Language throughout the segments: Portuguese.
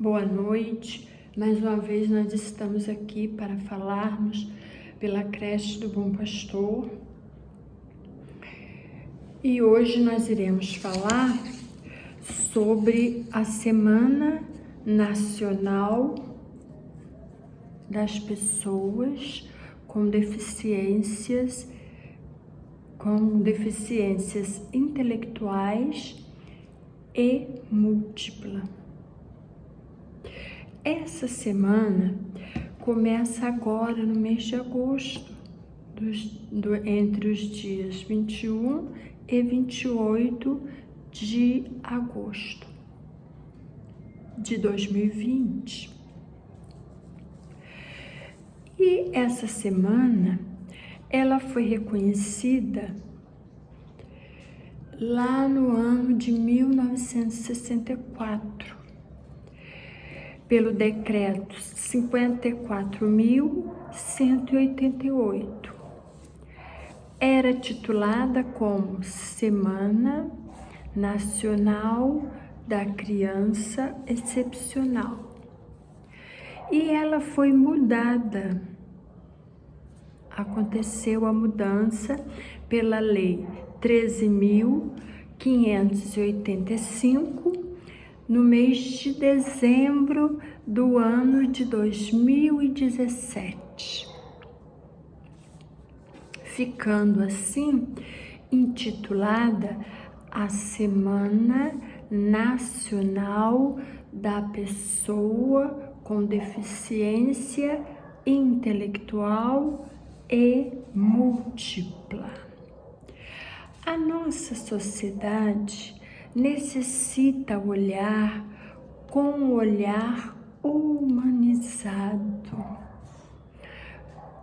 Boa noite. Mais uma vez nós estamos aqui para falarmos pela creche do Bom Pastor. E hoje nós iremos falar sobre a Semana Nacional das Pessoas com deficiências intelectuais e múltipla. Essa semana começa agora no mês de agosto, entre os dias 21 e 28 de agosto de 2020. E essa semana, ela foi reconhecida lá no ano de 1964, pelo decreto 54.188. Era titulada como Semana Nacional da Criança Excepcional. E ela foi mudada. Aconteceu a mudança pela Lei 13.585, no mês de dezembro do ano de 2017, ficando assim intitulada a Semana Nacional da Pessoa com Deficiência Intelectual e Múltipla. A nossa sociedade necessita olhar com um olhar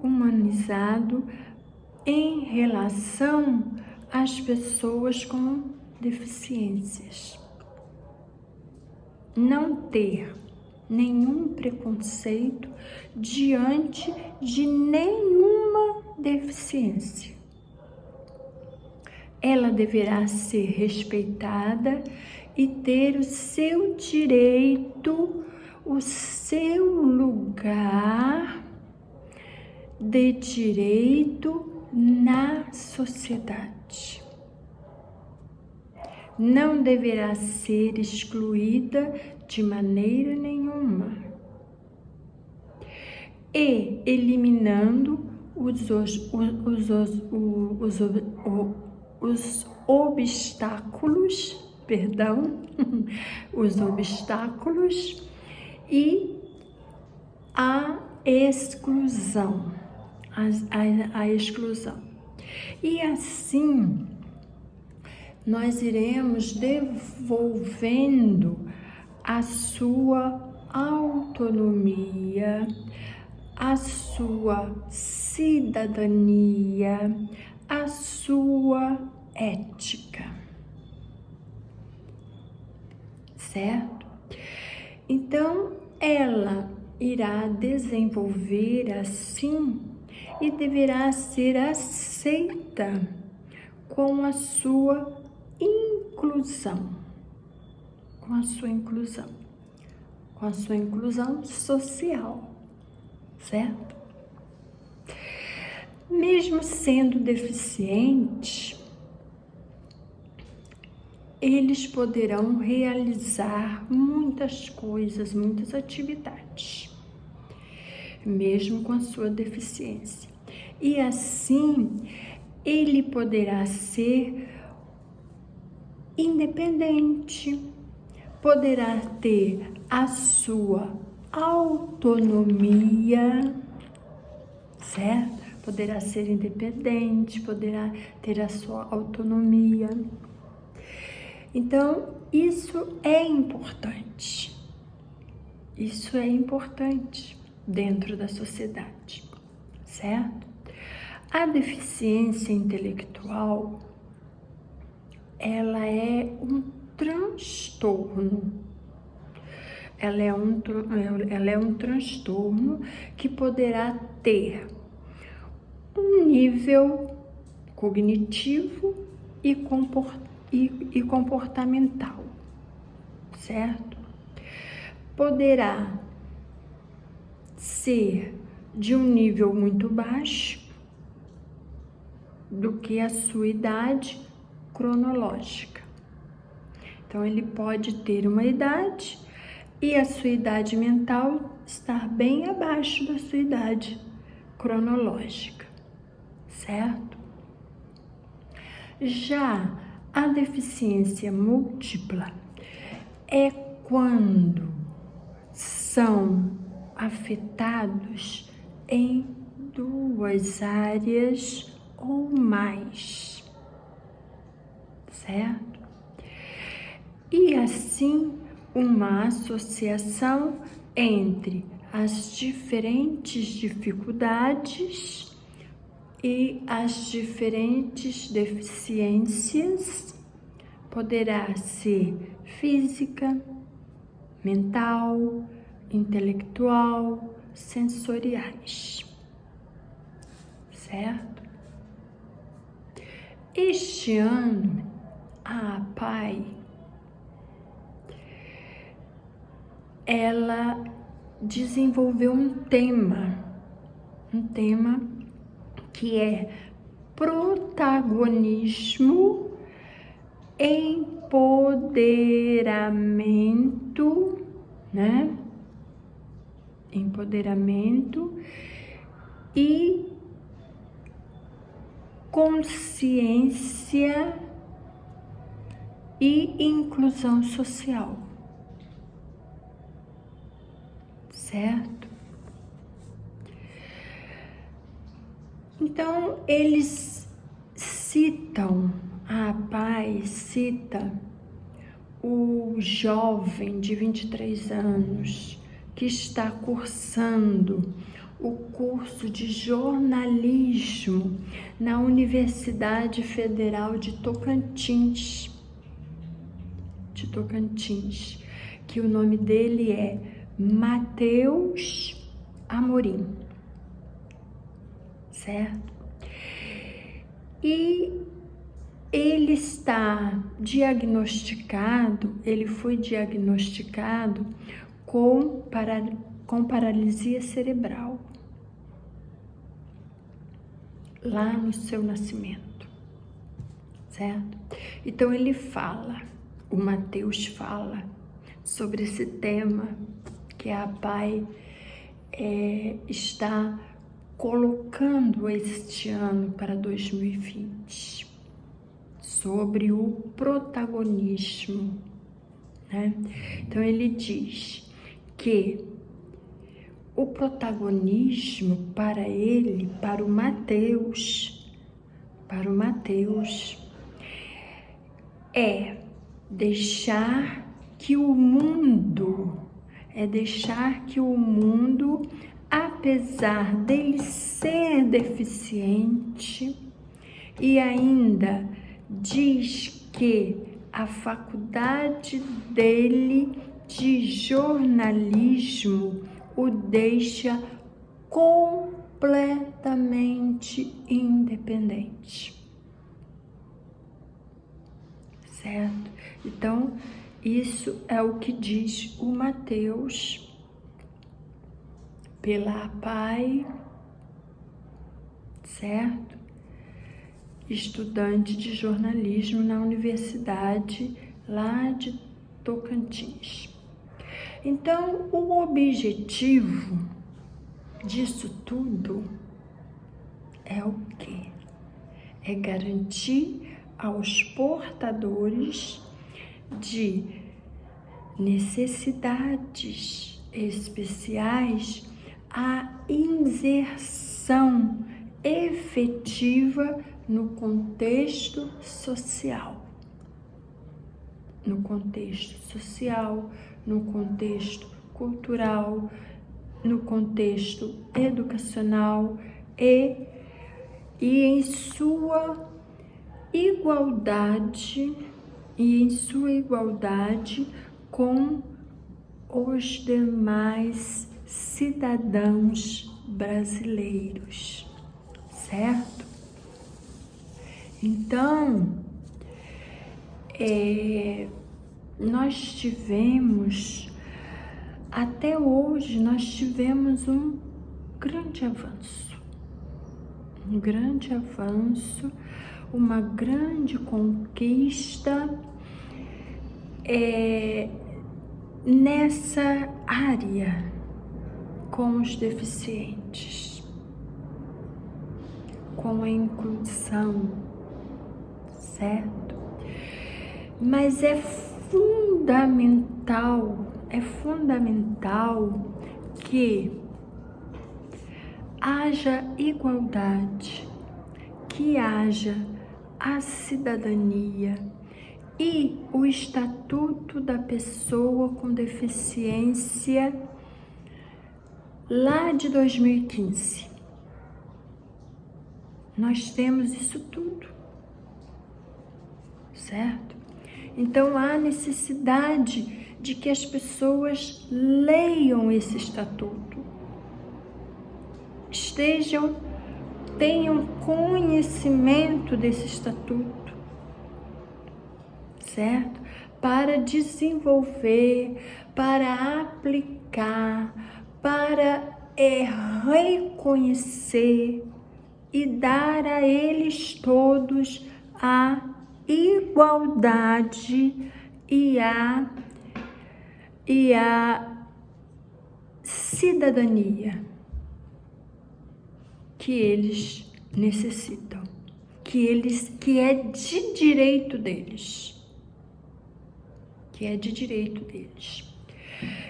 humanizado em relação às pessoas com deficiências. Não ter nenhum preconceito diante de nenhuma deficiência. Ela deverá ser respeitada e ter o seu direito, o seu lugar de direito na sociedade. Não deverá ser excluída de maneira nenhuma. E eliminando os obstáculos e a exclusão. E assim, nós iremos devolvendo a sua autonomia, a sua cidadania, a sua ética, certo? Então, ela irá desenvolver assim e deverá ser aceita com a sua inclusão, com a sua inclusão social, certo? Mesmo sendo deficiente, eles poderão realizar muitas coisas, muitas atividades, mesmo com a sua deficiência. E assim, ele poderá ser independente, poderá ter a sua autonomia, certo? Poderá ser independente, poderá ter a sua autonomia. Então, isso é importante. Isso é importante dentro da sociedade, certo? A deficiência intelectual, ela é um transtorno. Ela é um transtorno que poderá ter um nível cognitivo e comportamental, certo? poderá ser de um nível muito baixo do que a sua idade cronológica. Então, ele pode ter uma idade e a sua idade mental estar bem abaixo da sua idade cronológica, certo? Já a deficiência múltipla é quando são afetados em 2 áreas ou mais, certo? E assim, uma associação entre as diferentes dificuldades e as diferentes deficiências poderá ser física, mental, intelectual, sensoriais, certo? Este ano, a APAE, ela desenvolveu um tema que é protagonismo, empoderamento, né? Empoderamento e consciência e inclusão social, certo? Então, eles citam, a APAE cita o jovem de 23 anos que está cursando o curso de jornalismo na Universidade Federal de Tocantins, que o nome dele é Matheus Amorim, certo? E ele foi diagnosticado com paralisia cerebral lá no seu nascimento, certo? Então o Matheus fala sobre esse tema que a APAE está colocando este ano para 2020, sobre o protagonismo, né? Então, ele diz que o protagonismo para o Matheus, é deixar que o mundo, apesar dele ser deficiente, e ainda diz que a faculdade dele de jornalismo o deixa completamente independente, certo? Então, isso é o que diz o Matheus pela APAE, certo? Estudante de jornalismo na universidade lá de Tocantins. Então, o objetivo disso tudo é o quê? É garantir aos portadores de necessidades especiais a inserção efetiva no contexto social, no contexto cultural, no contexto educacional e em sua igualdade com os demais cidadãos brasileiros, certo? Então, nós tivemos até hoje nós tivemos um grande avanço, uma grande conquista nessa área com os deficientes, com a inclusão, certo? Mas é fundamental que haja igualdade, que haja a cidadania e o Estatuto da Pessoa com Deficiência lá de 2015. Nós temos isso tudo, certo? Então há necessidade de que as pessoas leiam esse estatuto, tenham conhecimento desse estatuto, certo? Para desenvolver, para aplicar, para reconhecer e dar a eles todos a igualdade e a cidadania que eles necessitam, que é de direito deles.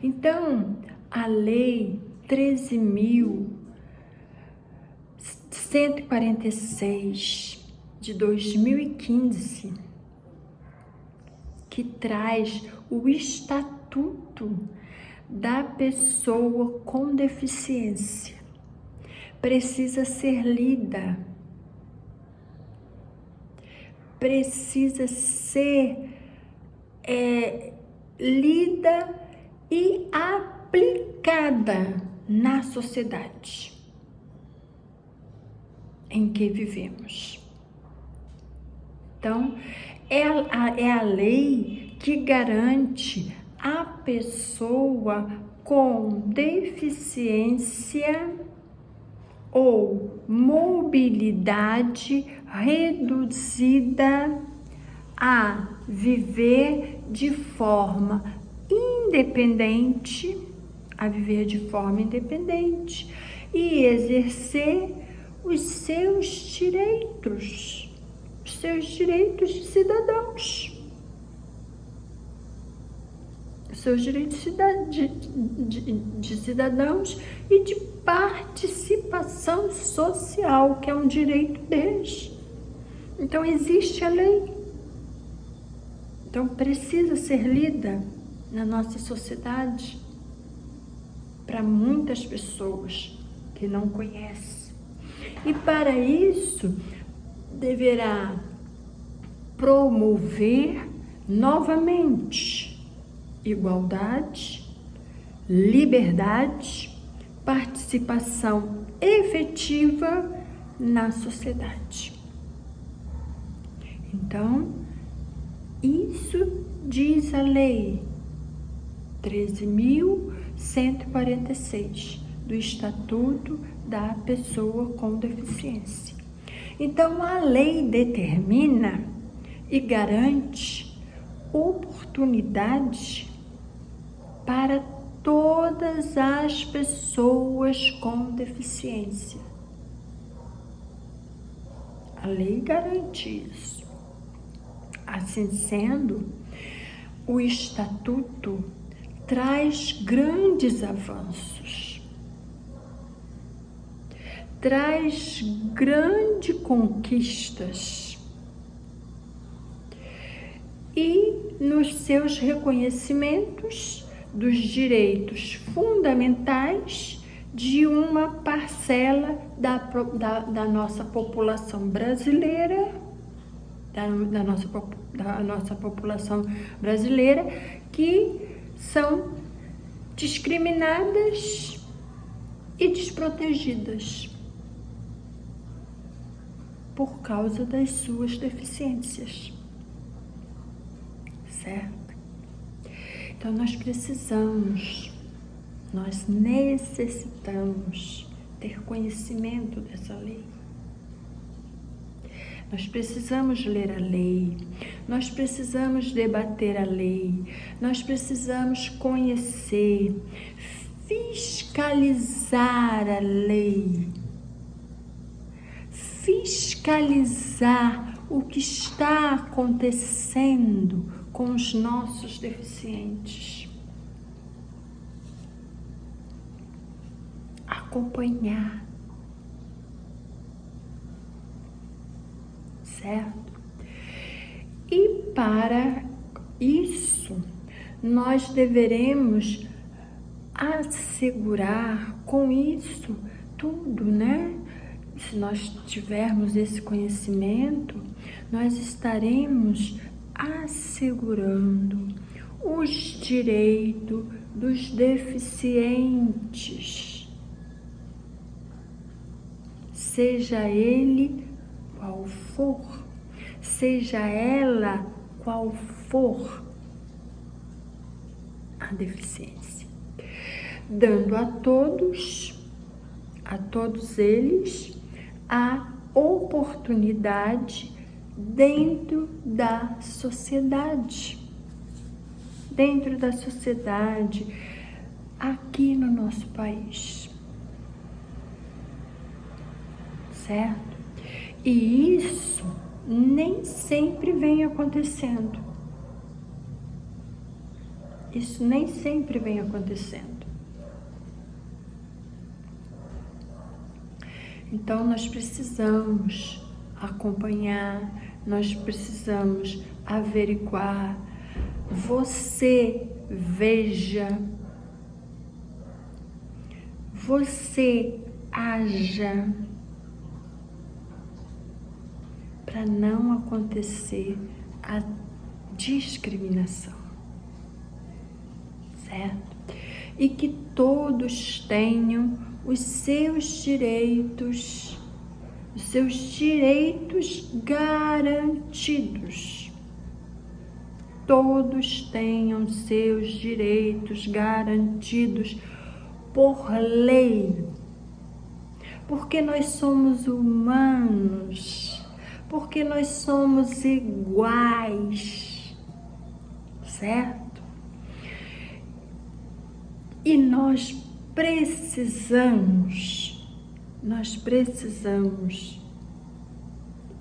Então, a Lei 13.146 de 2015, que traz o Estatuto da Pessoa com Deficiência, precisa ser lida, precisa ser lida e aplicada na sociedade em que vivemos. Então, é a lei que garante a pessoa com deficiência ou mobilidade reduzida a viver de forma independente, e exercer os seus direitos de cidadãos. De cidadãos e de participação social, que é um direito deles. Então, existe a lei. Então, precisa ser lida na nossa sociedade para muitas pessoas que não conhecem. E para isso, deverá promover novamente igualdade, liberdade, participação efetiva na sociedade. Então, isso diz a Lei 13.146 do Estatuto da Pessoa com Deficiência. Então, a lei determina e garante oportunidade para todas as pessoas com deficiência. A lei garante isso. Assim sendo, o Estatuto traz grandes avanços, traz grandes conquistas e nos seus reconhecimentos dos direitos fundamentais de uma parcela da nossa população brasileira, da nossa população brasileira, que são discriminadas e desprotegidas por causa das suas deficiências, certo? Então, nós precisamos Nós necessitamos ter conhecimento dessa lei. Nós precisamos ler a lei, nós precisamos debater a lei, nós precisamos conhecer, fiscalizar a lei, fiscalizar o que está acontecendo com os nossos deficientes, acompanhar. Certo? E para isso, nós deveremos assegurar com isso tudo, né? Se nós tivermos esse conhecimento, nós estaremos assegurando os direitos dos deficientes, seja ele qual for, seja ela qual for a deficiência, dando a todos eles, a oportunidade dentro da sociedade, aqui no nosso país, certo? E isso nem sempre vem acontecendo. Então, nós precisamos acompanhar, nós precisamos averiguar. Você veja, você haja, para não acontecer a discriminação, certo? E que todos tenham os seus direitos garantidos. Todos tenham seus direitos garantidos por lei, porque nós somos humanos, porque nós somos iguais, certo? E nós precisamos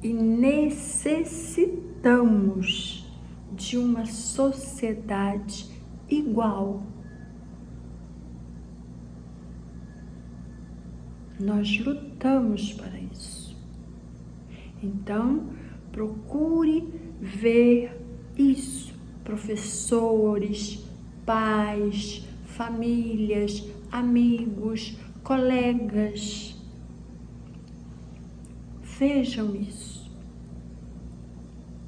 e necessitamos de uma sociedade igual. Nós lutamos para isso. Então, procure ver isso. Professores, pais, famílias, amigos, colegas. Vejam isso.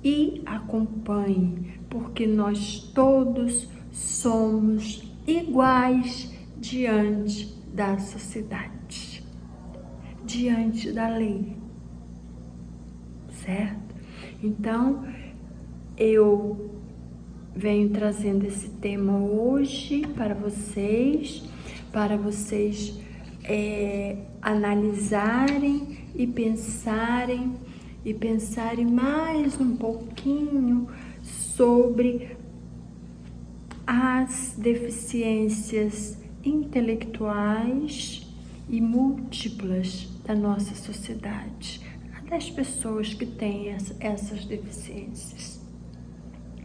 E acompanhem, porque nós todos somos iguais diante da sociedade, diante da lei, certo? Então, eu venho trazendo esse tema hoje para vocês analisarem e pensarem mais um pouquinho sobre as deficiências intelectuais e múltiplas da nossa sociedade, das pessoas que têm essas deficiências,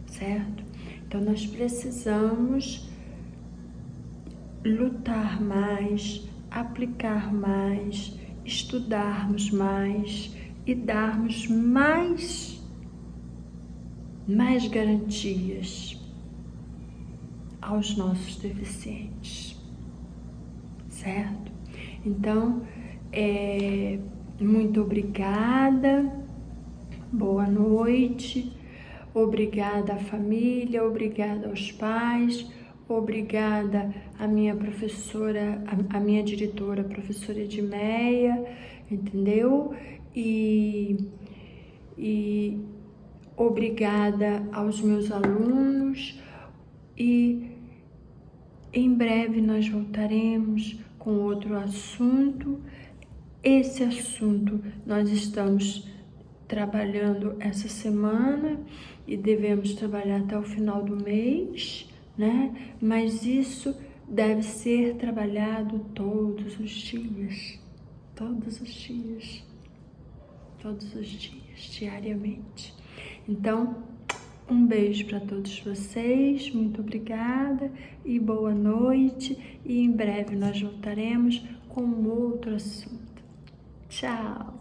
certo? Então, nós precisamos lutar mais, aplicar mais, estudarmos mais e darmos mais garantias aos nossos deficientes, certo? Então, muito obrigada, boa noite, obrigada à família, obrigada aos pais, obrigada à minha professora, à minha diretora, a professora Edmeia, entendeu? E obrigada aos meus alunos e Em breve nós voltaremos com outro assunto. Esse assunto nós estamos trabalhando essa semana e devemos trabalhar até o final do mês, né? Mas isso deve ser trabalhado todos os dias, diariamente. Então, um beijo para todos vocês, muito obrigada e boa noite. E em breve nós voltaremos com outro assunto. Tchau!